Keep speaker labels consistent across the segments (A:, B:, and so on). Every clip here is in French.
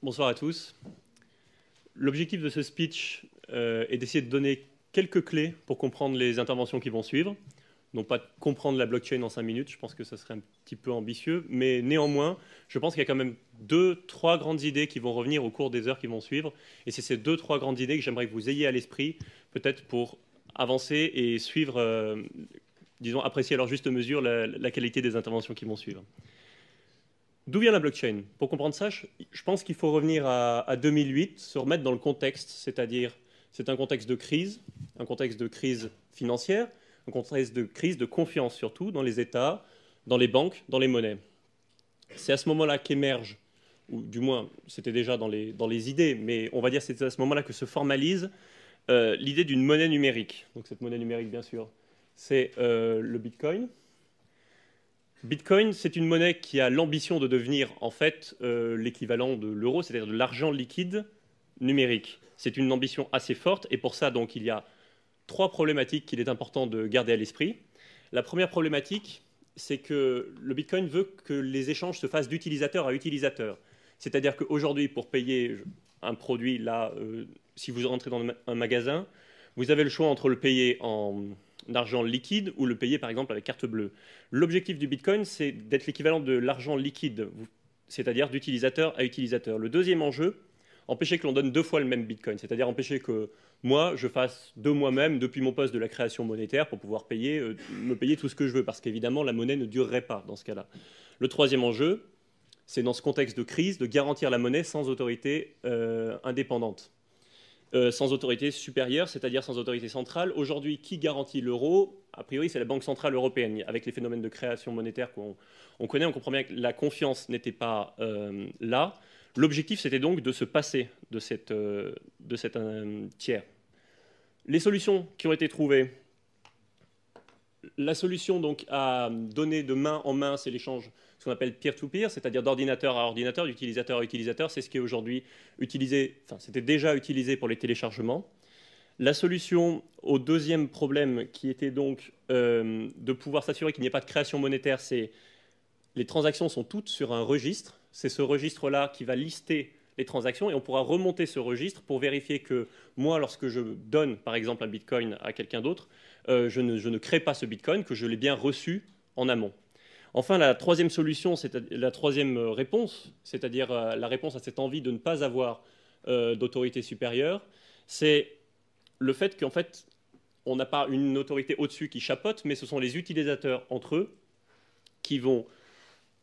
A: Bonsoir à tous. L'objectif de ce speech est d'essayer de donner quelques clés pour comprendre les interventions qui vont suivre. Non pas de comprendre la blockchain en 5 minutes, je pense que ça serait un petit peu ambitieux, mais néanmoins, je pense qu'il y a quand même 2-3 grandes idées qui vont revenir au cours des heures qui vont suivre. Et c'est ces 2-3 grandes idées que j'aimerais que vous ayez à l'esprit, peut-être pour avancer et suivre, disons, apprécier à leur juste mesure la qualité des interventions qui vont suivre. D'où vient la blockchain? Pour comprendre ça, je pense qu'il faut revenir à 2008, se remettre dans le contexte, c'est-à-dire c'est un contexte de crise financière, un contexte de crise de confiance surtout dans les États, dans les banques, dans les monnaies. C'est à ce moment-là qu'émerge, ou du moins c'était déjà dans les idées, mais on va dire que c'est à ce moment-là que se formalise l'idée d'une monnaie numérique. Donc cette monnaie numérique, bien sûr, c'est le Bitcoin. Bitcoin, c'est une monnaie qui a l'ambition de devenir en fait l'équivalent de l'euro, c'est-à-dire de l'argent liquide numérique. C'est une ambition assez forte et pour ça, donc, il y a 3 problématiques qu'il est important de garder à l'esprit. La première problématique, c'est que le Bitcoin veut que les échanges se fassent d'utilisateur à utilisateur. C'est-à-dire qu'aujourd'hui, pour payer un produit, là, si vous rentrez dans un magasin, vous avez le choix entre le payer en argent liquide ou le payer par exemple avec carte bleue. L'objectif du Bitcoin, c'est d'être l'équivalent de l'argent liquide, c'est-à-dire d'utilisateur à utilisateur. Le deuxième enjeu, empêcher que l'on donne 2 fois le même Bitcoin, c'est-à-dire empêcher que moi, je fasse de moi-même, depuis mon poste de la création monétaire, pour pouvoir me payer tout ce que je veux, parce qu'évidemment, la monnaie ne durerait pas dans ce cas-là. Le troisième enjeu, c'est dans ce contexte de crise, de garantir la monnaie sans autorité indépendante. Sans autorité supérieure, c'est-à-dire sans autorité centrale. Aujourd'hui, qui garantit l'euro? A priori, c'est la Banque centrale européenne. Avec les phénomènes de création monétaire qu'on connaît, on comprend bien que la confiance n'était pas là. L'objectif, c'était donc de se passer de cet tiers. Les solutions qui ont été trouvées. La solution donc à donner de main en main, c'est l'échange, ce qu'on appelle peer-to-peer, c'est-à-dire d'ordinateur à ordinateur, d'utilisateur à utilisateur. C'est ce qui est aujourd'hui utilisé, enfin c'était déjà utilisé pour les téléchargements. La solution au deuxième problème, qui était donc de pouvoir s'assurer qu'il n'y ait pas de création monétaire, c'est les transactions sont toutes sur un registre. C'est ce registre-là qui va lister les transactions et on pourra remonter ce registre pour vérifier que moi, lorsque je donne par exemple un Bitcoin à quelqu'un d'autre, je ne crée pas ce Bitcoin, que je l'ai bien reçu en amont. Enfin, la troisième solution, la troisième réponse, c'est-à-dire la réponse à cette envie de ne pas avoir d'autorité supérieure, c'est le fait qu'en fait, on n'a pas une autorité au-dessus qui chapeaute, mais ce sont les utilisateurs entre eux qui vont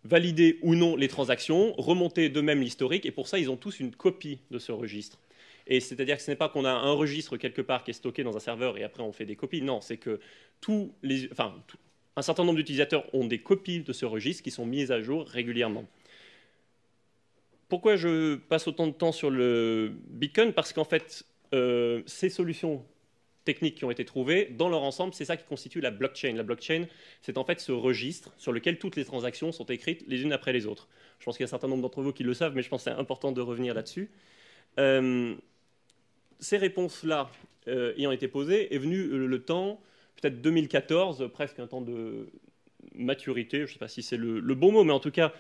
A: valider ou non les transactions, remonter d'eux-mêmes l'historique, et pour ça, ils ont tous une copie de ce registre. Et c'est-à-dire que ce n'est pas qu'on a un registre quelque part qui est stocké dans un serveur et après on fait des copies. Non, c'est que un certain nombre d'utilisateurs ont des copies de ce registre qui sont mises à jour régulièrement. Pourquoi je passe autant de temps sur le Bitcoin? Parce qu'en fait, ces solutions techniques qui ont été trouvées, dans leur ensemble, c'est ça qui constitue la blockchain. La blockchain, c'est en fait ce registre sur lequel toutes les transactions sont écrites les unes après les autres. Je pense qu'il y a un certain nombre d'entre vous qui le savent, mais je pense que c'est important de revenir là-dessus. Ces réponses-là ayant été posées, est venu le temps, peut-être 2014, presque un temps de maturité, je ne sais pas si c'est le bon mot, mais en tout cas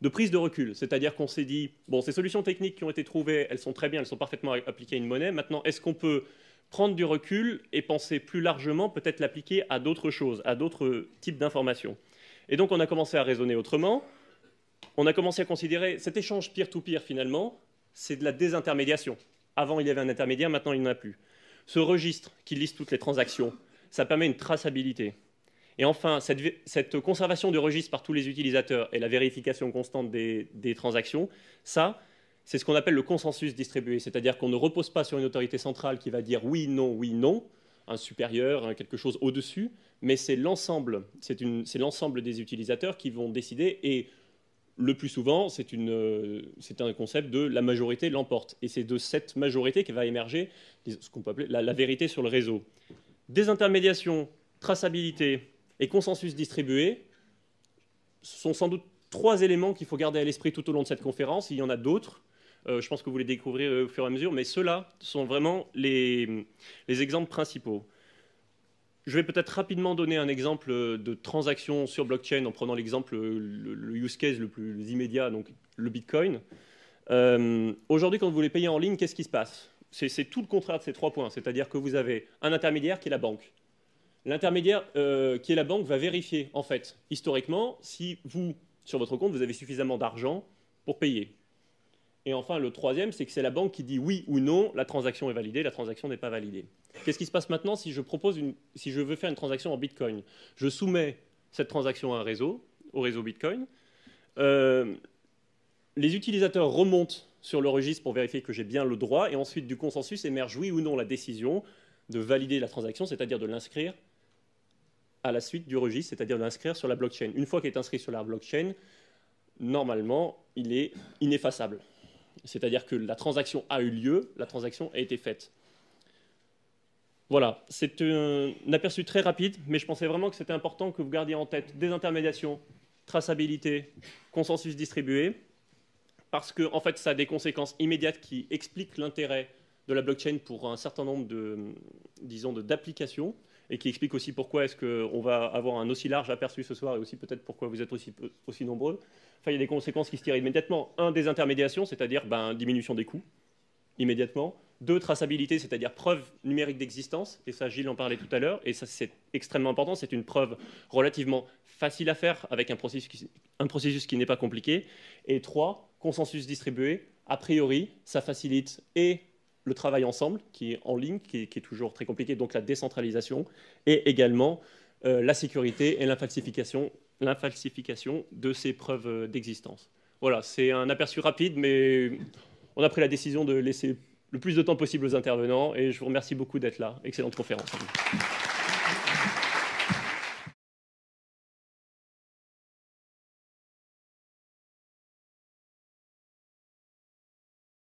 A: de prise de recul. C'est-à-dire qu'on s'est dit, bon, ces solutions techniques qui ont été trouvées, elles sont très bien, elles sont parfaitement appliquées à une monnaie. Maintenant, est-ce qu'on peut prendre du recul et penser plus largement, peut-être l'appliquer à d'autres choses, à d'autres types d'informations? Et donc on a commencé à raisonner autrement. On a commencé à considérer cet échange peer-to-peer, finalement, c'est de la désintermédiation. Avant, il y avait un intermédiaire, maintenant, il n'y en a plus. Ce registre qui liste toutes les transactions, ça permet une traçabilité. Et enfin, cette conservation du registre par tous les utilisateurs et la vérification constante des transactions, ça, c'est ce qu'on appelle le consensus distribué. C'est-à-dire qu'on ne repose pas sur une autorité centrale qui va dire oui, non, un supérieur, quelque chose au-dessus, mais c'est l'ensemble des utilisateurs qui vont décider. Et le plus souvent, c'est un concept de la majorité l'emporte. Et c'est de cette majorité qui va émerger ce qu'on peut appeler la vérité sur le réseau. Désintermédiation, traçabilité et consensus distribué sont sans doute 3 éléments qu'il faut garder à l'esprit tout au long de cette conférence. Il y en a d'autres. Je pense que vous les découvrirez au fur et à mesure, mais ceux-là sont vraiment les exemples principaux. Je vais peut-être rapidement donner un exemple de transaction sur blockchain en prenant l'exemple, le use case le plus immédiat, donc le Bitcoin. Aujourd'hui, quand vous voulez payer en ligne, qu'est-ce qui se passe? C'est tout le contraire de ces 3 points. C'est-à-dire que vous avez un intermédiaire qui est la banque. L'intermédiaire qui est la banque va vérifier, en fait, historiquement, si vous, sur votre compte, vous avez suffisamment d'argent pour payer. Et enfin, le troisième, c'est que c'est la banque qui dit oui ou non, la transaction est validée, la transaction n'est pas validée. Qu'est-ce qui se passe maintenant si je veux faire une transaction en Bitcoin? Je soumets cette transaction à un réseau, au réseau Bitcoin. Les utilisateurs remontent sur le registre pour vérifier que j'ai bien le droit, et ensuite du consensus émerge oui ou non la décision de valider la transaction, c'est-à-dire de l'inscrire à la suite du registre, c'est-à-dire de l'inscrire sur la blockchain. Une fois qu'il est inscrit sur la blockchain, normalement, il est ineffaçable. C'est-à-dire que la transaction a eu lieu, la transaction a été faite. Voilà, c'est un aperçu très rapide, mais je pensais vraiment que c'était important que vous gardiez en tête désintermédiation, traçabilité, consensus distribué, parce que en fait, ça a des conséquences immédiates qui expliquent l'intérêt de la blockchain pour un certain nombre d'applications, et qui expliquent aussi pourquoi est-ce qu'on va avoir un aussi large aperçu ce soir, et aussi peut-être pourquoi vous êtes aussi nombreux. Enfin, il y a des conséquences qui se tirent immédiatement. 1, désintermédiation, c'est-à-dire diminution des coûts, immédiatement. 2, traçabilité, c'est-à-dire preuve numérique d'existence, et ça Gilles en parlait tout à l'heure, et ça c'est extrêmement important, c'est une preuve relativement facile à faire avec un processus qui n'est pas compliqué. Et 3, consensus distribué, a priori, ça facilite et le travail ensemble, qui est en ligne, qui est toujours très compliqué, donc la décentralisation, et également la sécurité et l'infalsification de ces preuves d'existence. Voilà, c'est un aperçu rapide, mais on a pris la décision de laisser le plus de temps possible aux intervenants, et je vous remercie beaucoup d'être là. Excellente conférence.